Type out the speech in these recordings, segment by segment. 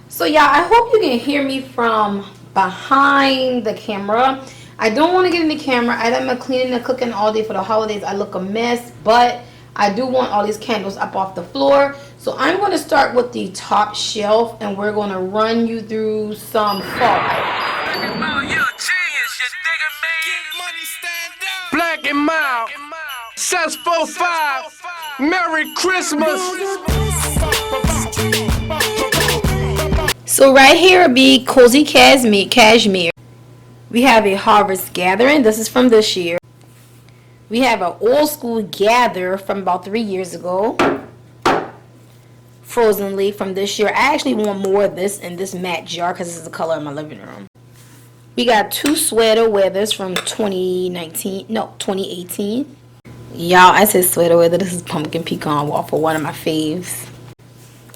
So yeah, I hope you can hear me from behind the camera. I don't want to get in the camera. I done been cleaning and cooking all day for the holidays. I look a mess, but I do want all these candles up off the floor. So I'm going to start with the top shelf, and we're going to run you through some fall items. Black and mild, 645, Merry Christmas. So right here would be Cozy Cashmere. We have a Harvest Gathering. This is from this year. We have an Old School Gather from about 3 years ago. Frozen Leaf from this year. I actually want more of this in this matte jar because this is the color of my living room. We got 2 sweater weathers from 2018. Y'all, I said sweater weather. This is pumpkin pecan waffle, one of my faves.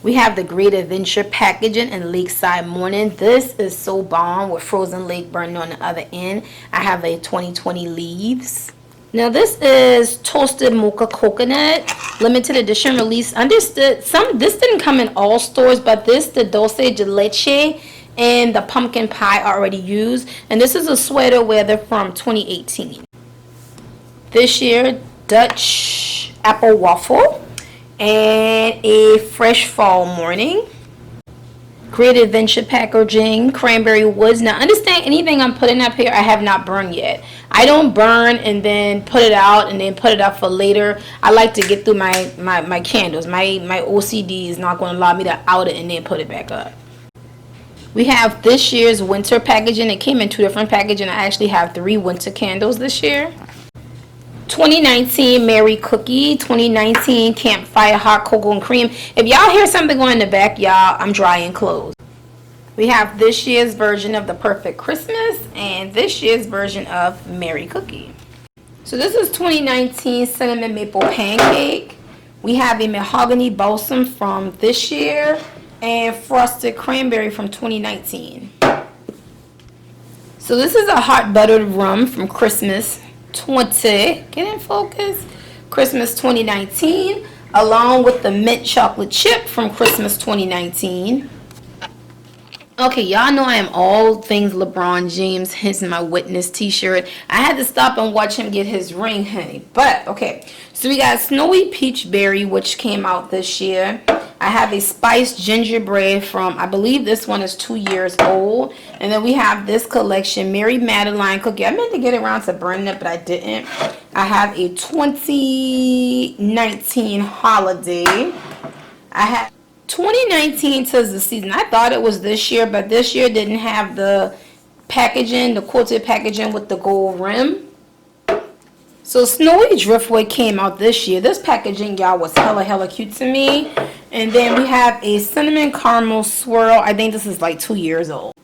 We have the Great Adventure packaging and Lakeside Morning. This is so bomb with Frozen Lake burning on the other end. I have a 2020 leaves. Now this is Toasted Mocha Coconut, limited edition release. This didn't come in all stores, but the Dulce de Leche and the pumpkin pie are already used. And this is a sweater weather from 2018. This year, Dutch Apple Waffle and a Fresh Fall Morning. Great Adventure packaging, Cranberry Woods. Now understand, anything I'm putting up here I have not burned yet. I don't burn and then put it out and then put it up for later. I like to get through my candles. My OCD is not going to allow me to out it and then put it back up. We have this year's winter packaging. It came in 2 different packaging. I actually have 3 winter candles this year. 2019 Merry Cookie, 2019 Campfire Hot Cocoa and Cream. If y'all hear something going in the back, y'all, I'm drying clothes. We have this year's version of the Perfect Christmas and this year's version of Merry Cookie. So this is 2019 Cinnamon Maple Pancake. We have a Mahogany Balsam from this year and Frosted Cranberry from 2019. So this is a Hot Buttered Rum from Christmas 20, get in focus, Christmas 2019, along with the Mint Chocolate Chip from Christmas 2019. Okay, y'all know I am all things LeBron James, hence my Witness t-shirt. I had to stop and watch him get his ring, honey. But, okay, so we got Snowy Peach Berry, which came out this year. I have a Spiced Gingerbread from, I believe this one is 2 years old. And then we have this collection, Mary Madeline Cookie. I meant to get around to burning it, but I didn't. I have a 2019 Holiday. I have 2019 'tis the season. I thought it was this year, but this year didn't have the packaging, the quilted packaging with the gold rim. So Snowy Driftwood came out this year. This packaging, y'all, was hella cute to me. And then we have a Cinnamon Caramel Swirl. I think this is like 2 years old.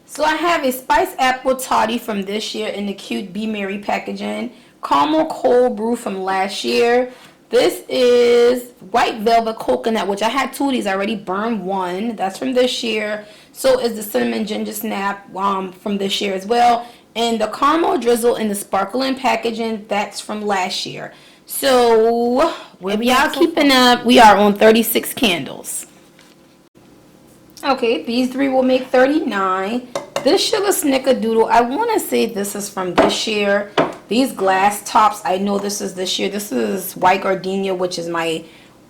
So I have a Spiced Apple Toddy from this year in the cute Be Merry packaging. Caramel Cold Brew from last year. This is White Velvet Coconut, which I had 2 of these. I already burned 1. That's from this year. So is the Cinnamon Ginger Snap from this year as well. And the Caramel Drizzle in the sparkling packaging, that's from last year. So, if y'all keeping up, we are on 36 candles. Okay, these 3 will make 39. This Sugar Snickerdoodle, I want to say this is from this year. These glass tops, I know this is this year. This is White Gardenia, which is my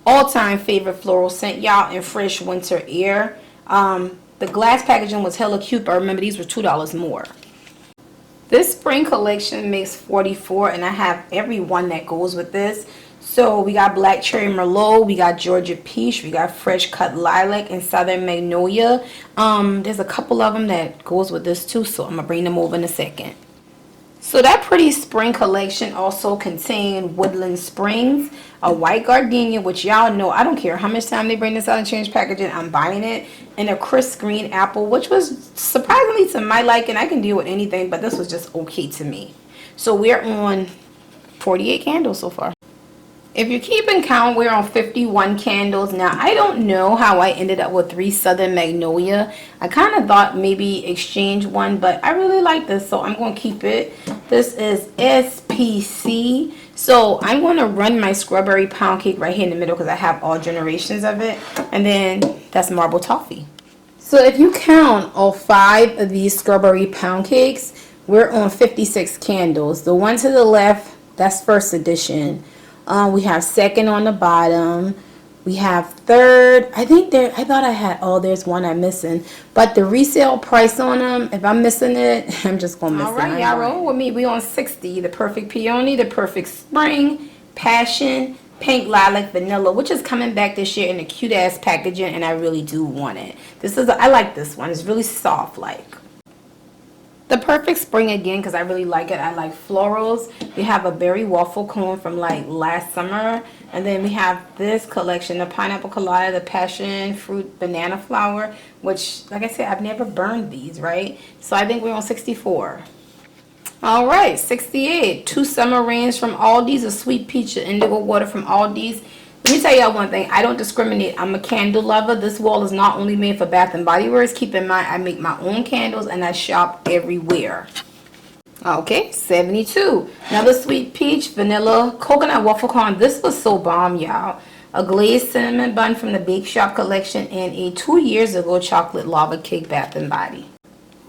all-time favorite floral scent, y'all, in Fresh Winter Air. The glass packaging was hella cute, but remember, these were $2 more. This spring collection makes 44, and I have every one that goes with this. So we got Black Cherry Merlot, we got Georgia Peach, we got Fresh Cut Lilac, and Southern Magnolia. There's a couple of them that goes with this too, so I'm going to bring them over in a second. So that pretty spring collection also contained Woodland Springs, a White Gardenia, which y'all know, I don't care how much time they bring this out and change packaging, I'm buying it. And a crisp green apple, which was surprisingly to my liking. I can deal with anything, but this was just okay to me. So we're on 48 candles so far. If you're keeping count, we're on 51 candles. Now, I don't know how I ended up with 3 Southern Magnolia. I kind of thought maybe exchange one, but I really like this, so I'm going to keep it. This is SPC. So I'm going to run my Strawberry Pound Cake right here in the middle because I have all generations of it. And then that's Marble Toffee. So if you count all 5 of these strawberry pound cakes, we're on 56 candles. The one to the left, that's first edition. We have second on the bottom. We have third. I thought I had, oh, there's one I'm missing. But the resale price on them, if I'm missing it, I'm just going to miss it. All right, y'all roll with me. We on 60. The Perfect Peony, the Perfect Spring, Passion, Pink Lilac Vanilla, which is coming back this year in a cute ass packaging, and I really do want it. I like this one. It's really soft like. The Perfect Spring again, because I really like it. I like florals. We have a berry waffle cone from like last summer. And then we have this collection, the Pineapple Colada, the Passion Fruit Banana Flower, which, like I said, I've never burned these, right? So I think we're on 64. All right, 68. 2 Summer Rains from Aldi's, a Sweet Peach and Indigo Water from Aldi's. Let me tell y'all one thing. I don't discriminate. I'm a candle lover. This wall is not only made for Bath and Body Works. Keep in mind, I make my own candles and I shop everywhere. Okay, 72. Another Sweet Peach, Vanilla, Coconut Waffle Cone. This was so bomb, y'all. A glazed cinnamon bun from the Bake Shop collection and a 2 years ago chocolate lava cake Bath and Body.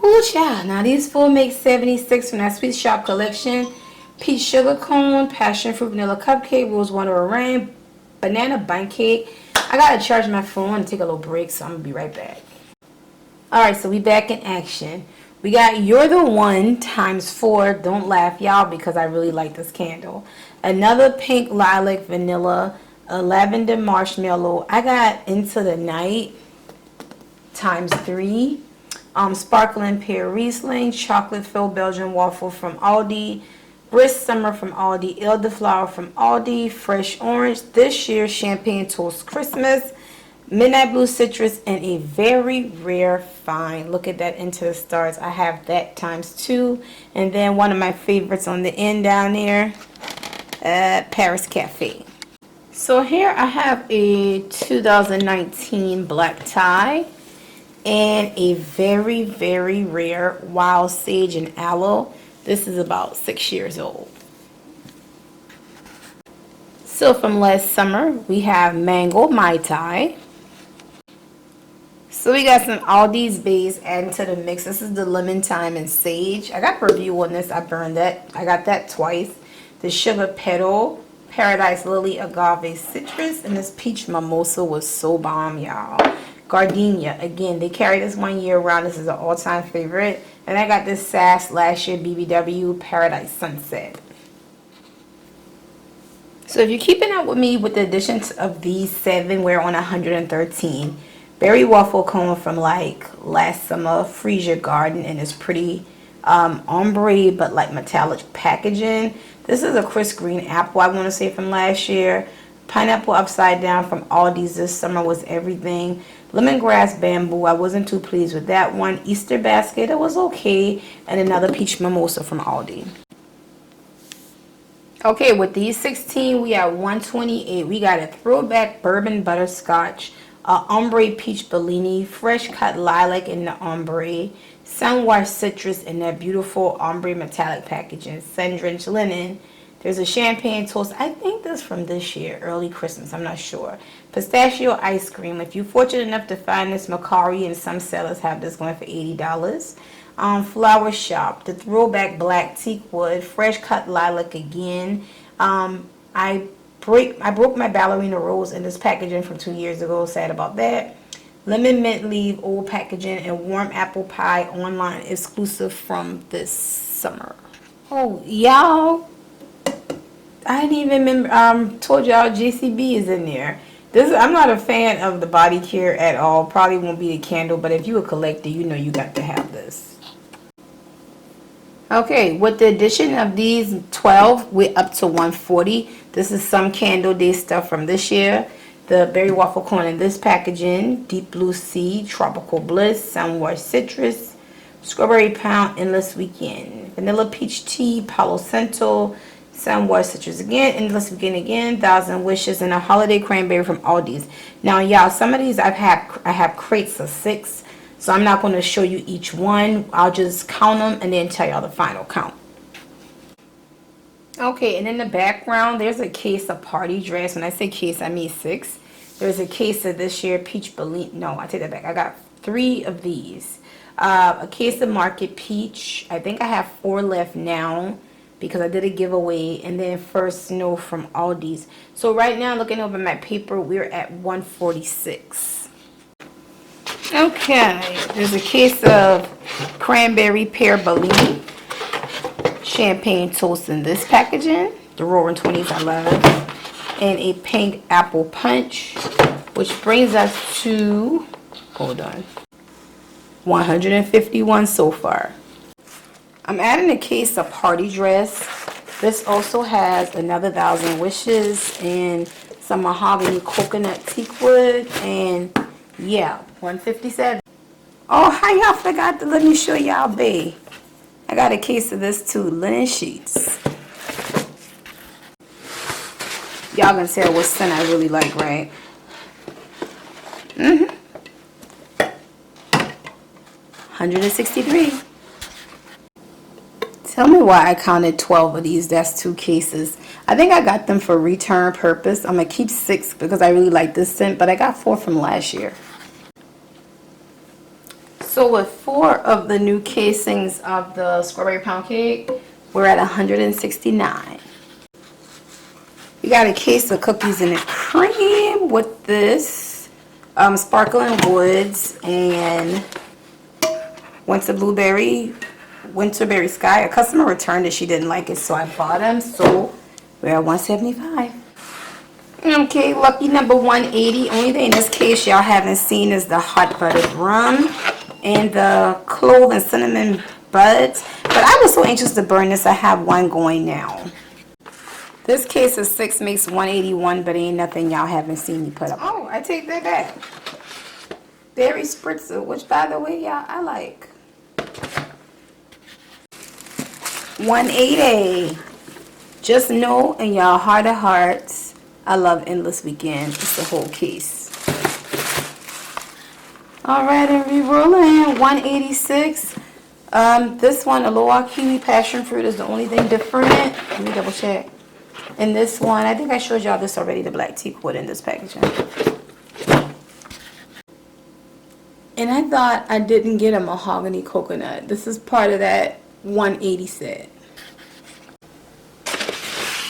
Ooh, child. Now these 4 make 76 from that Sweet Shop collection. Peach Sugar Cone, Passion Fruit Vanilla Cupcake, Rose Water Meringue, Banana Bun Cake. I gotta charge my phone and take a little break, so I'm gonna be right back. Alright, so we back in action. We got You're the One ×4. Don't laugh, y'all, because I really like this candle. Another Pink Lilac Vanilla, a Lavender Marshmallow. I got Into the Night ×3. Sparkling Pear Riesling, Chocolate Filled Belgian Waffle from Aldi. Brisk Summer from Aldi, Elderflower from Aldi, Fresh Orange, this year Champagne Toast Christmas, Midnight Blue Citrus, and a very rare find. Look at that, Into the Stars. I have that ×2. And then one of my favorites on the end down there, Paris Cafe. So here I have a 2019 black tie and a very, very rare Wild Sage and Aloe. This is about 6 years old. So from last summer, we have Mango Mai Tai. So we got some Aldi's Bays added to the mix. This is the Lemon Thyme and Sage. I got a review on this. I burned that. I got that twice. The Sugar Petal, Paradise Lily, Agave Citrus, and this Peach Mimosa was so bomb, y'all. Gardenia, again, they carry this 1 year round. This is an all-time favorite. And I got this Sass last year BBW Paradise Sunset. So if you're keeping up with me with the additions of these 7, we're on 113. Berry Waffle Cone from like last summer, Freesia Garden, and it's pretty ombre but like metallic packaging. This is a crisp green apple, I want to say, from last year. Pineapple Upside Down from Aldi's this summer was everything. Lemongrass Bamboo, I wasn't too pleased with that one. Easter Basket, it was okay. And another Peach Mimosa from Aldi. Okay, with these 16, we have 128. We got a throwback Bourbon Butterscotch, Ombre Peach Bellini, Fresh Cut Lilac in the Ombre, Sunwash Citrus in that beautiful Ombre metallic packaging, Sun-Drenched Linen. There's a Champagne Toast. I think this from this year, early Christmas. I'm not sure. Pistachio Ice Cream. If you're fortunate enough to find this, Macari and some sellers have this going for $80. Flower Shop. The Throwback Black Teakwood. Fresh Cut Lilac again. I broke my Ballerina Rose in this packaging from 2 years ago. Sad about that. Lemon Mint Leaf, old packaging, and Warm Apple Pie online exclusive from this summer. Oh, y'all. I didn't even remember, told y'all JCB is in there. I'm not a fan of the body care at all. Probably won't be the candle, but if you a collector, you know you got to have this. Okay, with the addition of these 12, we're up to 140. This is some Candle Day stuff from this year. The Berry Waffle Cone in this packaging, Deep Blue Sea, Tropical Bliss, Sunwash Citrus, Strawberry Pound, Endless Weekend, Vanilla Peach Tea, Palo Santo, Sunwash Citrus again, Endless Weekend again, Thousand Wishes, and a Holiday Cranberry from Aldi's. Now, y'all, some of these I have crates of 6, so I'm not going to show you each one. I'll just count them and then tell y'all the final count. Okay, and in the background, there's a case of party dress. When I say case, I mean 6. There's a case of this year Peach Bellini. No, I take that back. I got 3 of these. A case of Market Peach. I think I have 4 left now because I did a giveaway. And then First Snow from Aldi's. So right now, looking over my paper, we're at 146. Okay, there's a case of Cranberry Pear Bellini Champagne Toast in this packaging. The Roaring 20s I love. And a Pink Apple Punch, which brings us to, hold on, 151 so far. I'm adding a case of Party Dress. This also has another 1,000 Wishes and some mahogany coconut teak wood, and yeah, 157. Oh, how y'all forgot to let me show y'all, bae. I got a case of this too, linen sheets. Y'all can tell what scent I really like, right? 163. Tell me why I counted 12 of these. That's 2 cases. I think I got them for return purpose. I'm going to keep 6 because I really like this scent, but I got 4 from last year. So with 4 of the new casings of the strawberry pound cake, we're at 169. We got a case of cookies and cream with this sparkling woods and winterberry sky. A customer returned it, she didn't like it, so I bought them. So we're at 175. Okay, lucky number 180. Only thing in this case y'all haven't seen is the hot buttered rum and the clove and cinnamon buds. But I was so anxious to burn this, I have one going now. This case of 6 makes 181, but ain't nothing y'all haven't seen me put up. Oh, I take that back. Berry spritzer, which by the way, y'all, I like. 180. Just know in y'all heart of hearts, I love Endless Weekend. It's the whole case. Alright, and we rolling. 186. This one, Aloha Kiwi Passion Fruit, is the only thing different. Let me double check. And this one, I think I showed y'all this already, the black teak wood in this packaging. And I thought I didn't get a mahogany coconut. This is part of that 180 set.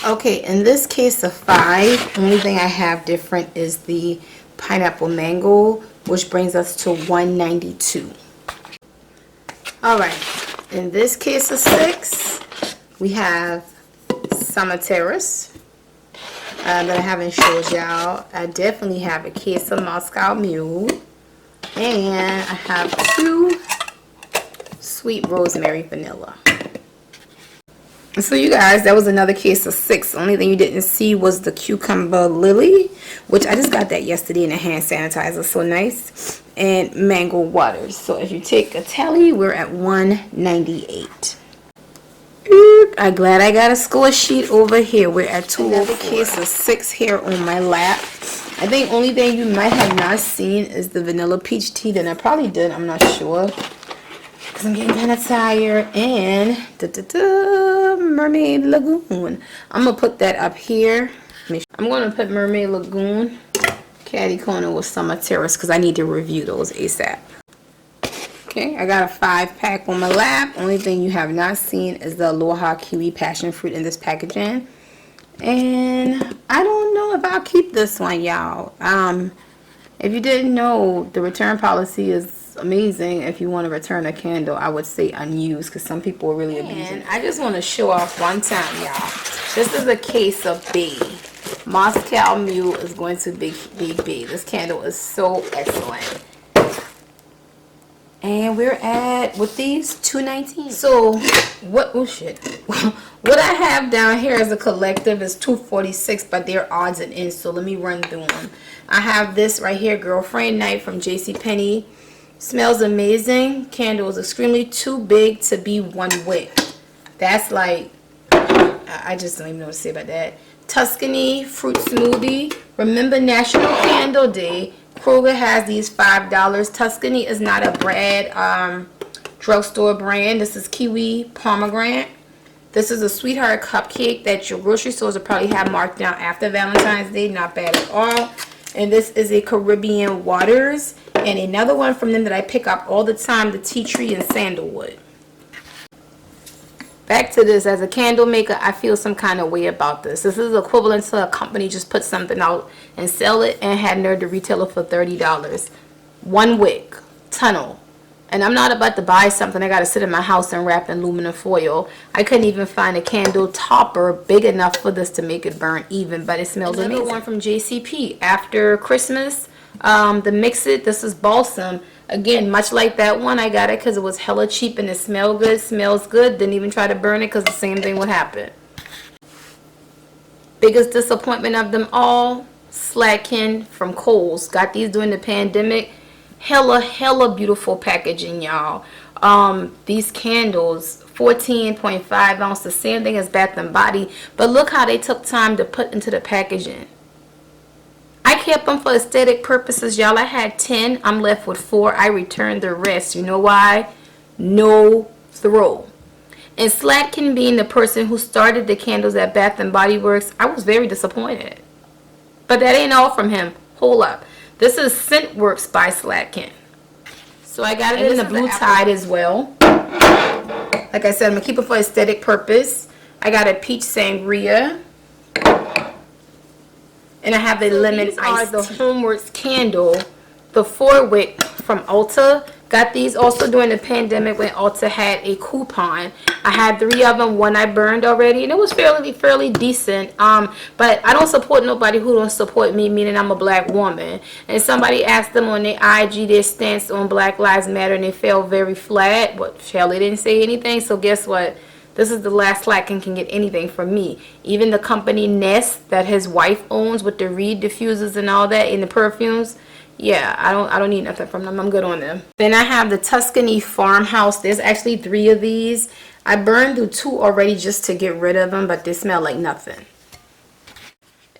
Okay, in this case of 5, the only thing I have different is the pineapple mango, which brings us to 192. Alright, in this case of 6, we have Summer Terrace that I haven't showed y'all. I definitely have a case of Moscow Mule, and I have 2 Sweet Rosemary Vanilla. So you guys, that was another case of 6. The only thing you didn't see was the Cucumber Lily, which I just got that yesterday in a hand sanitizer, so nice, and Mango Waters. So if you take a tally, we're at 198. I'm glad I got a score sheet over here. We're at 204. Another case of 6 here on my lap. I think only thing you might have not seen is the vanilla peach tea. Then I probably did. I'm not sure because I'm getting kind of tired. And Mermaid Lagoon. I'm gonna put that up here. I'm gonna put Mermaid Lagoon Caddy Corner with Summer Terrace because I need to review those ASAP. Okay, I got a 5-pack on my lap. Only thing you have not seen is the Aloha Kiwi Passion Fruit in this packaging. And I don't know if I'll keep this one, y'all. If you didn't know, the return policy is amazing. If you want to return a candle, I would say unused because some people are really abusing it. I just want to show off one time, y'all. This is a case of B. Moscow Mule is going to be B. This candle is so excellent. And we're at, with these, 219. So, what I have down here as a collective is 246, but they're odds and ends, so let me run through them. I have this right here, Girlfriend Night from JCPenney. Smells amazing. Candle is extremely too big to be 1 wick. That's like, I just don't even know what to say about that. Tuscany Fruit Smoothie. Remember National Candle Day. Kroger has these $5. Tuscany is not a brand, drugstore brand. This is kiwi pomegranate. This is a sweetheart cupcake that your grocery stores will probably have marked down after Valentine's Day. Not bad at all. And this is a Caribbean Waters. And another one from them that I pick up all the time, the tea tree and sandalwood. Back to this, as a candle maker, I feel some kind of way about this. This is equivalent to a company just put something out and sell it and had nerve to retail it for $30. One wick, tunnel. And I'm not about to buy something I got to sit in my house and wrap in aluminum foil. I couldn't even find a candle topper big enough for this to make it burn even, but it smells amazing. Another one from JCP, After Christmas, the Mix It, this is balsam. Again, much like that one, I got it because it was hella cheap and it smelled good, smells good. Didn't even try to burn it because the same thing would happen. Biggest disappointment of them all, Slatkin from Kohl's. Got these during the pandemic. Hella beautiful packaging, y'all. These candles, 14.5 ounce, the same thing as Bath and Body, but look how they took time to put into the packaging. I kept them for aesthetic purposes, y'all. I had 10. I'm left with 4. I returned the rest. You know why? No throw. And Slatkin, being the person who started the candles at Bath and Body Works, I was very disappointed. But that ain't all from him. Hold up. This is Scentworks by Slatkin. So I got it in the Blue Tide as well. Like I said, I'm going to keep it for aesthetic purpose. I got a Peach Sangria. And I have a lemon ice. The Homeworks candle, the 4-wick from Ulta. Got these also during the pandemic when Ulta had a coupon. I had 3 of them. One I burned already, and it was fairly decent. But I don't support nobody who don't support me, meaning I'm a black woman. And somebody asked them on their IG their stance on Black Lives Matter, and they fell very flat. But Shelly didn't say anything, so guess what? This is the last Slatkin can get anything from me. Even the company Nest that his wife owns with the Reed diffusers and all that in the perfumes. Yeah, I don't need nothing from them. I'm good on them. Then I have the Tuscany Farmhouse. There's actually 3 of these. I burned through 2 already just to get rid of them, but they smell like nothing.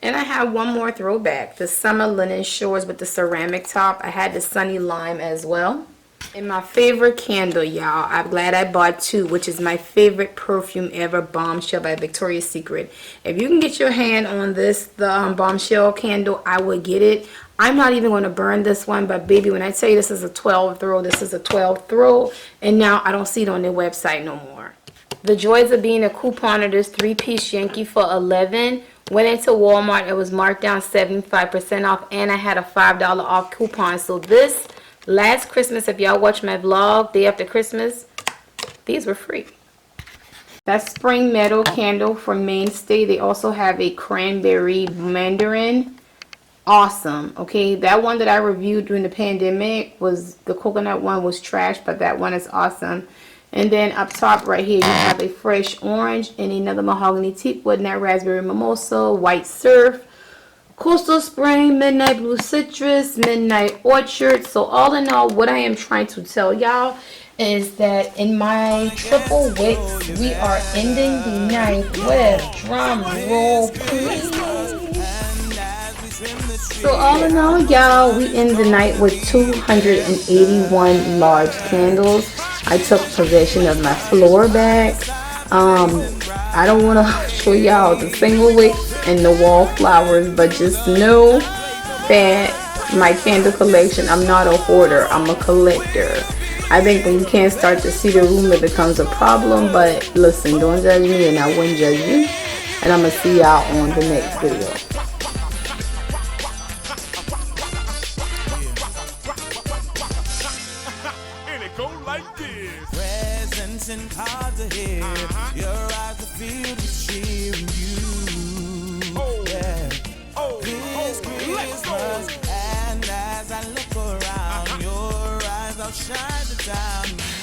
And I have one more throwback. The Summer Linen Shores with the ceramic top. I had the Sunny Lime as well. And my favorite candle, y'all, I'm glad I bought 2, which is my favorite perfume ever, Bombshell by Victoria's Secret. If you can get your hand on this, the Bombshell candle, I would get it. I'm not even going to burn this one, but baby, when I tell you this is a 12 throw, this is a 12 throw. And now I don't see it on their website no more. The joys of being a couponer, this 3-piece Yankee for $11. Went into Walmart, it was marked down 75% off, and I had a $5 off coupon. So this last Christmas, if y'all watch my vlog, day after Christmas, these were free. That Spring Meadow candle from Mainstay. They also have a Cranberry Mandarin. Awesome. Okay, that one that I reviewed during the pandemic was, the coconut one was trash, but that one is awesome. And then up top right here, you have a Fresh Orange and another Mahogany Teakwood, and that Raspberry Mimosa, White Surf, Coastal Spring, Midnight Blue Citrus, Midnight Orchard. So all in all, what I am trying to tell y'all is that in my triple wicks, we are ending the night with drum roll, please. So all in all, y'all, we end the night with 281 large candles. I took possession of my floor back. I don't want to show y'all the single wicks and the wallflowers, but just know that my candle collection, I'm not a hoarder, I'm a collector. I think when you can't start to see the room, it becomes a problem. But listen, don't judge me and I wouldn't judge you. And I'm going to see y'all on the next video. And cards are here. Your eyes are filled with cheering you. Yeah. This Christmas, and as I look around, your eyes outshine the town.